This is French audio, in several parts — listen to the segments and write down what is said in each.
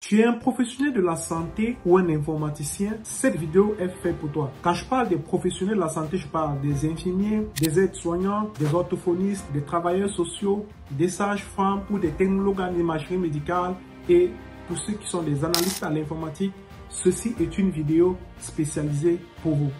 Tu es un professionnel de la santé ou un informaticien, cette vidéo est faite pour toi. Quand je parle des professionnels de la santé, je parle des infirmiers, des aides-soignants, des orthophonistes, des travailleurs sociaux, des sages-femmes ou des technologues en imagerie médicale et pour ceux qui sont des analystes à l'informatique. Ceci est une vidéo spécialisée pour vous.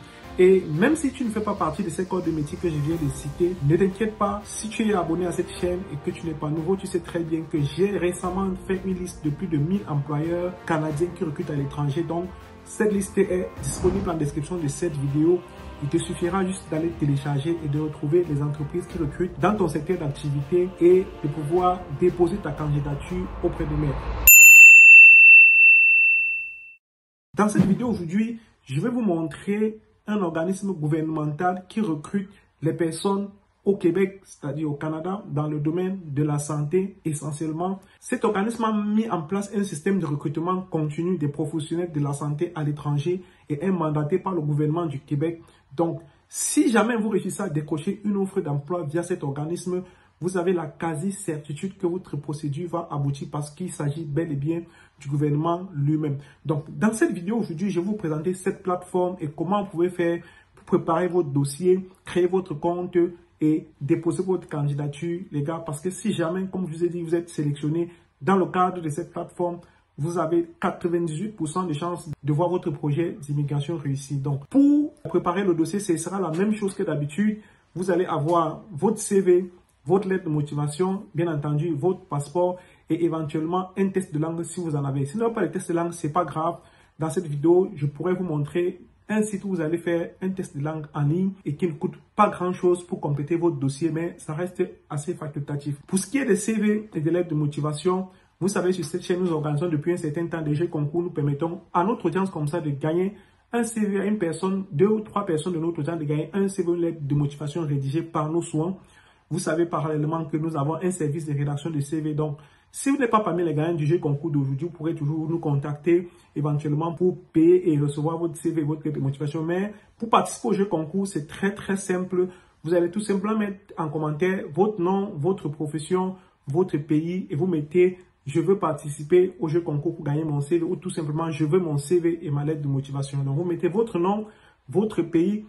Et même si tu ne fais pas partie de ces corps de métier que je viens de citer, ne t'inquiète pas, si tu es abonné à cette chaîne et que tu n'es pas nouveau, tu sais très bien que j'ai récemment fait une liste de plus de 1000 employeurs canadiens qui recrutent à l'étranger. Donc, cette liste est disponible en description de cette vidéo. Il te suffira juste d'aller télécharger et de retrouver les entreprises qui recrutent dans ton secteur d'activité et de pouvoir déposer ta candidature auprès de moi. Dans cette vidéo aujourd'hui, je vais vous montrer un organisme gouvernemental qui recrute les personnes au Québec, c'est-à-dire au Canada, dans le domaine de la santé essentiellement. Cet organisme a mis en place un système de recrutement continu des professionnels de la santé à l'étranger et est mandaté par le gouvernement du Québec. Donc, si jamais vous réussissez à décrocher une offre d'emploi via cet organisme, vous avez la quasi-certitude que votre procédure va aboutir parce qu'il s'agit bel et bien du gouvernement lui-même. Donc, dans cette vidéo aujourd'hui, je vais vous présenter cette plateforme et comment vous pouvez faire pour préparer votre dossier, créer votre compte et déposer votre candidature, les gars. Parce que si jamais, comme je vous ai dit, vous êtes sélectionné dans le cadre de cette plateforme, vous avez 98% de chances de voir votre projet d'immigration réussi. Donc, pour préparer le dossier, ce sera la même chose que d'habitude. Vous allez avoir votre CV, votre lettre de motivation, bien entendu, votre passeport et éventuellement un test de langue si vous en avez. Si vous n'avez pas de test de langue, ce n'est pas grave. Dans cette vidéo, je pourrais vous montrer un site où vous allez faire un test de langue en ligne et qui ne coûte pas grand-chose pour compléter votre dossier, mais ça reste assez facultatif. Pour ce qui est des CV et des lettres de motivation, vous savez, sur cette chaîne, nous organisons depuis un certain temps des jeux concours. Nous permettons à notre audience comme ça de gagner un CV à une personne, 2 ou 3 personnes de notre audience de gagner un CV ou une lettre de motivation rédigée par nos soins. Vous savez parallèlement que nous avons un service de rédaction de CV. Donc, si vous n'êtes pas parmi les gagnants du jeu concours d'aujourd'hui, vous pourrez toujours nous contacter éventuellement pour payer et recevoir votre CV et votre lettre de motivation. Mais pour participer au jeu concours, c'est très simple. Vous allez tout simplement mettre en commentaire votre nom, votre profession, votre pays et vous mettez « Je veux participer au jeu concours pour gagner mon CV » ou tout simplement « Je veux mon CV et ma lettre de motivation ». Donc, vous mettez votre nom, votre pays,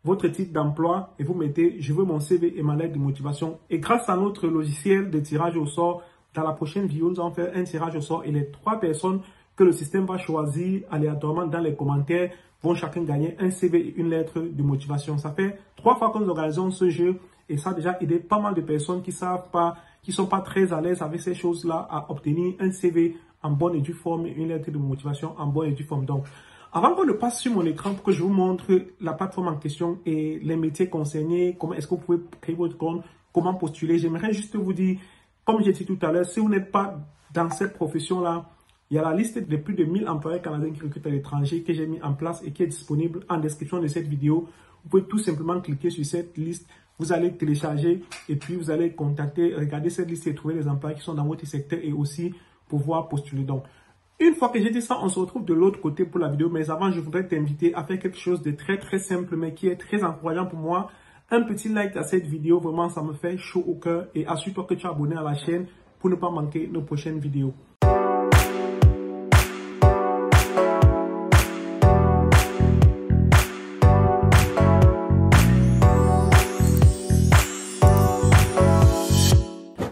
votre titre d'emploi et vous mettez « Je veux mon CV et ma lettre de motivation ». Et grâce à notre logiciel de tirage au sort, dans la prochaine vidéo, nous allons faire un tirage au sort et les 3 personnes que le système va choisir aléatoirement dans les commentaires vont chacun gagner un CV et une lettre de motivation. Ça fait 3 fois que nous organisons ce jeu et ça a déjà aidé pas mal de personnes qui savent pas, qui sont pas très à l'aise avec ces choses-là à obtenir un CV en bonne et due forme et une lettre de motivation en bonne et due forme. Donc, avant qu'on ne passe sur mon écran pour que je vous montre la plateforme en question et les métiers concernés, comment est-ce que vous pouvez créer votre compte, comment postuler, j'aimerais juste vous dire, comme j'ai dit tout à l'heure, si vous n'êtes pas dans cette profession-là, il y a la liste de plus de 1000 employés canadiens qui recrutent à l'étranger que j'ai mis en place et qui est disponible en description de cette vidéo. Vous pouvez tout simplement cliquer sur cette liste, vous allez télécharger et puis vous allez contacter, regarder cette liste et trouver les employés qui sont dans votre secteur et aussi pouvoir postuler. Donc, une fois que j'ai dit ça, on se retrouve de l'autre côté pour la vidéo. Mais avant, je voudrais t'inviter à faire quelque chose de très simple, mais qui est très encourageant pour moi. Un petit like à cette vidéo, vraiment, ça me fait chaud au cœur. Et assure-toi que tu es abonné à la chaîne pour ne pas manquer nos prochaines vidéos.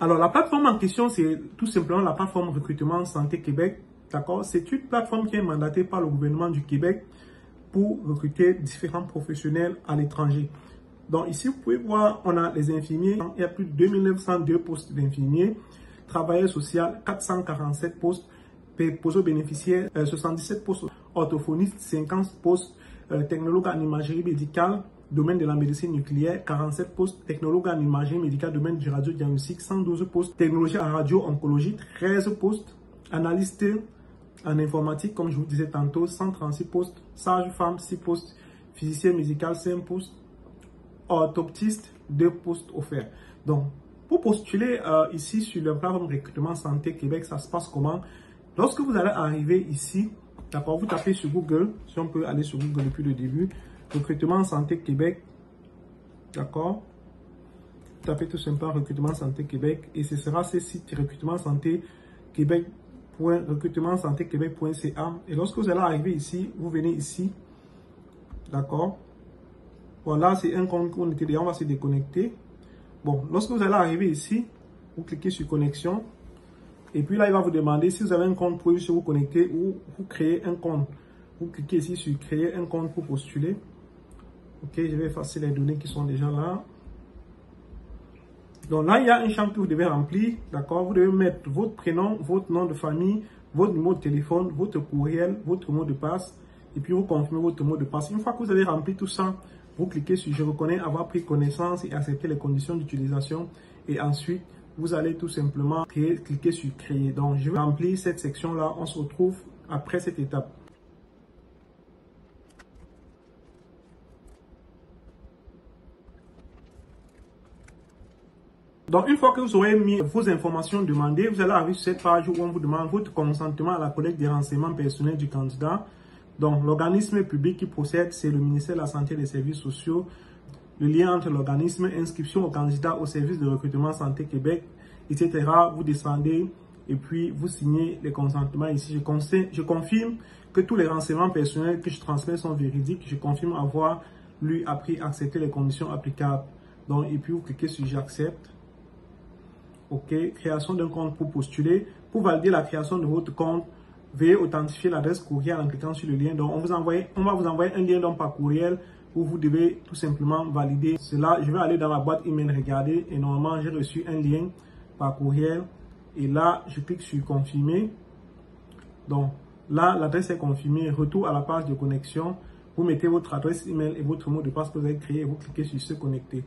Alors, la plateforme en question, c'est tout simplement la plateforme Recrutement Santé Québec. D'accord? C'est une plateforme qui est mandatée par le gouvernement du Québec pour recruter différents professionnels à l'étranger. Donc ici, vous pouvez voir, on a les infirmiers. Il y a plus de 2902 postes d'infirmiers. Travailleurs sociaux, 447 postes. Préposés aux bénéficiaires, 77 postes. Orthophonistes, 50 postes. Technologues en imagerie médicale, domaine de la médecine nucléaire, 47 postes. Technologues en imagerie médicale, domaine du radiodiagnostic, 112 postes. Technologie en radio-oncologie, 13 postes. Analystes en informatique, comme je vous disais tantôt, 136 postes. Sage-femme, 6 postes. Physicien médical, 5 postes. Orthoptiste, 2 postes offerts. Donc, pour postuler ici sur le plateforme Recrutement Santé Québec, ça se passe comment? Lorsque vous allez arriver ici, d'accord, vous tapez sur Google, si on peut aller sur Google depuis le début, Recrutement Santé Québec, d'accord, tapez tout simplement Recrutement Santé Québec et ce sera ce site Recrutement Santé Québec www.recrutementsantéquebec.ca. Et lorsque vous allez arriver ici, vous venez ici. D'accord? Voilà, c'est un compte qu'on était déjà, on va se déconnecter. Bon, lorsque vous allez arriver ici, vous cliquez sur connexion. Et puis là, il va vous demander si vous avez un compte pour vous connecter ou vous créez un compte. Vous cliquez ici sur créer un compte pour postuler. Ok, je vais effacer les données qui sont déjà là. Donc là, il y a un champ que vous devez remplir. D'accord, vous devez mettre votre prénom, votre nom de famille, votre numéro de téléphone, votre courriel, votre mot de passe. Et puis vous confirmez votre mot de passe. Une fois que vous avez rempli tout ça, vous cliquez sur je reconnais avoir pris connaissance et accepter les conditions d'utilisation. Et ensuite, vous allez tout simplement cliquer sur créer. Donc, je vais remplir cette section-là. On se retrouve après cette étape. Donc, une fois que vous aurez mis vos informations demandées, vous allez arriver sur cette page où on vous demande votre consentement à la collecte des renseignements personnels du candidat. Donc, l'organisme public qui procède, c'est le ministère de la Santé et des Services sociaux. Le lien entre l'organisme, inscription au candidat au service de recrutement Santé Québec, etc. Vous descendez et puis vous signez les consentements ici. Je confirme que tous les renseignements personnels que je transmets sont véridiques. Je confirme avoir lu, appris, accepté les conditions applicables. Donc, et puis vous cliquez sur j'accepte. OK, création d'un compte pour postuler. Pour valider la création de votre compte, veuillez authentifier l'adresse courriel en cliquant sur le lien. Donc, on va vous envoyer un lien par courriel où vous devez tout simplement valider cela. Je vais aller dans ma boîte email regarder et normalement, j'ai reçu un lien par courriel. Et là, je clique sur confirmer. Donc, là, l'adresse est confirmée. Retour à la page de connexion. Vous mettez votre adresse email et votre mot de passe que vous avez créé et vous cliquez sur se connecter.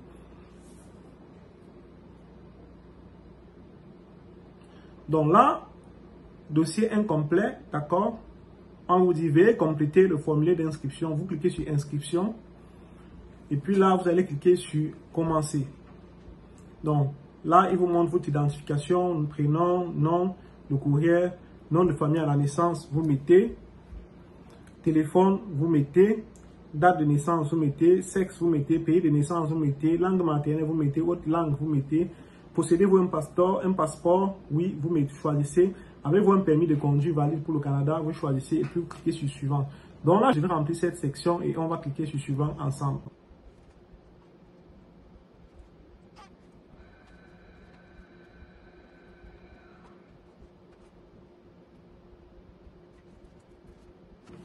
Donc là, dossier incomplet, d'accord? On vous dit, veuillez compléter le formulaire d'inscription. Vous cliquez sur inscription. Et puis là, vous allez cliquer sur commencer. Donc là, il vous montre votre identification, prénom, nom, le courriel, nom de famille à la naissance, vous mettez. Téléphone, vous mettez. Date de naissance, vous mettez. Sexe, vous mettez. Pays de naissance, vous mettez. Langue maternelle, vous mettez. Autre langue, vous mettez. Possédez-vous un passeport? Oui, vous choisissez. Avez-vous un permis de conduire valide pour le Canada? Vous choisissez et puis vous cliquez sur suivant. Donc là, je vais remplir cette section et on va cliquer sur suivant ensemble.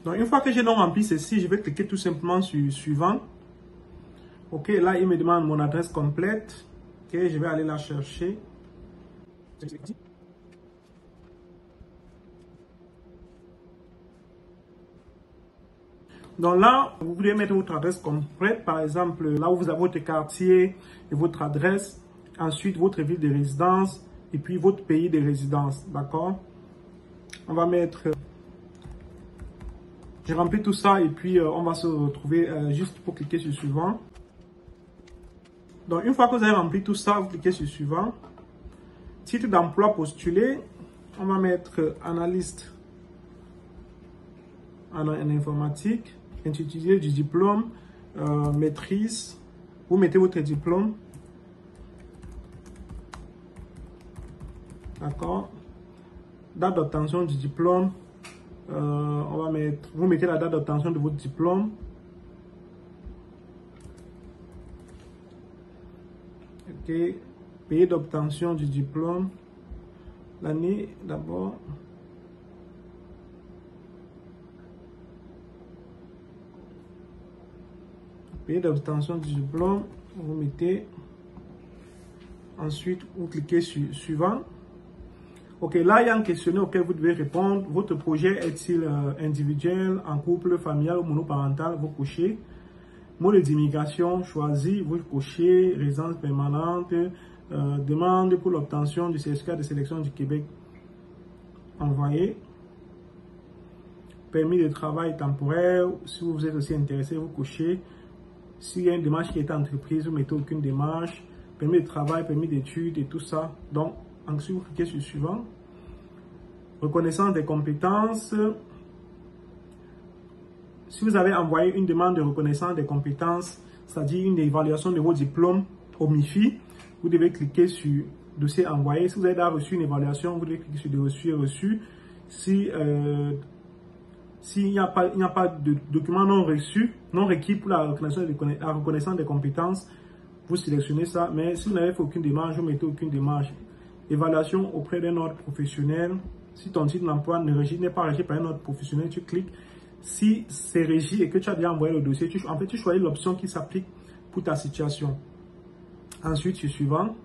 Donc une fois que j'ai donc rempli ceci, je vais cliquer tout simplement sur suivant. Ok, là, il me demande mon adresse complète. Ok, je vais aller la chercher. Donc là, vous voulez mettre votre adresse complète, par exemple, là où vous avez votre quartier et votre adresse, ensuite votre ville de résidence et puis votre pays de résidence, d'accord? On va mettre, j'ai rempli tout ça et puis on va se retrouver juste pour cliquer sur suivant. Donc une fois que vous avez rempli tout ça, vous cliquez sur suivant. Titre d'emploi postulé, on va mettre analyste en informatique. Intitulé du diplôme, maîtrise, vous mettez votre diplôme, d'accord, date d'obtention du diplôme, on va mettre, vous mettez la date d'obtention de votre diplôme, ok, pays d'obtention du diplôme, l'année d'abord. Pays d'obtention du diplôme, vous mettez. Ensuite, vous cliquez sur suivant. Ok, là, il y a un questionnaire auquel vous devez répondre. Votre projet est-il individuel, en couple, familial ou monoparental? Vous cochez. Mode d'immigration choisi, vous cochez. Résidence permanente. Demande pour l'obtention du certificat de sélection du Québec. Envoyé. Permis de travail temporaire. Si vous êtes aussi intéressé, vous cochez. S'il y a une démarche qui est entreprise, vous mettez aucune démarche, permis de travail, permis d'études et tout ça. Donc, ensuite, vous cliquez sur suivant. Reconnaissance des compétences. Si vous avez envoyé une demande de reconnaissance des compétences, c'est-à-dire une évaluation de vos diplômes au MIFI, vous devez cliquer sur dossier envoyé. Si vous avez déjà reçu une évaluation, vous devez cliquer sur de reçu et reçu. s'il n'y a pas de document non requis pour la reconnaissance des compétences, vous sélectionnez ça. Mais si vous n'avez fait aucune démarche, vous mettez aucune démarche. Évaluation auprès d'un ordre professionnel. Si ton titre d'emploi n'est pas régi par un ordre professionnel, tu cliques. Si c'est régi et que tu as déjà envoyé le dossier, tu choisis l'option qui s'applique pour ta situation. Ensuite, sur suivant.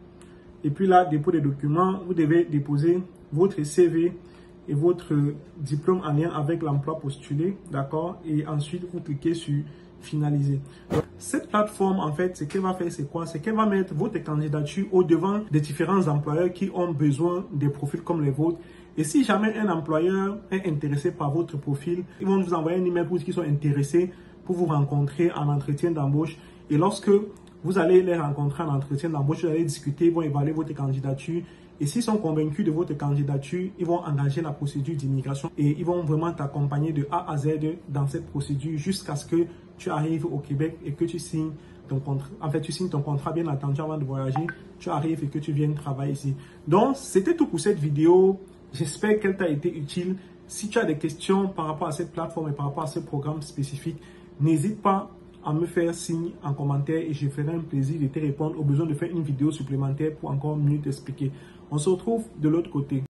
Et puis là, dépôt des documents, vous devez déposer votre CV et votre diplôme en lien avec l'emploi postulé, d'accord? Et ensuite, vous cliquez sur finaliser. Cette plateforme, en fait, ce qu'elle va faire, c'est quoi? C'est qu'elle va mettre votre candidature au devant des différents employeurs qui ont besoin des profils comme les vôtres. Et si jamais un employeur est intéressé par votre profil, ils vont vous envoyer un email pour ceux qui sont intéressés pour vous rencontrer en entretien d'embauche. Et lorsque vous allez les rencontrer en entretien d'embauche, vous allez discuter, ils vont évaluer votre candidature. Et s'ils sont convaincus de votre candidature, ils vont engager la procédure d'immigration et ils vont vraiment t'accompagner de A à Z dans cette procédure jusqu'à ce que tu arrives au Québec et que tu signes ton contrat. En fait, tu signes ton contrat bien entendu avant de voyager. Tu arrives et que tu viennes travailler ici. Donc, c'était tout pour cette vidéo. J'espère qu'elle t'a été utile. Si tu as des questions par rapport à cette plateforme et par rapport à ce programme spécifique, n'hésite pas à me faire signe en commentaire et je ferai un plaisir de te répondre au besoin de faire une vidéo supplémentaire pour encore mieux t'expliquer. On se retrouve de l'autre côté.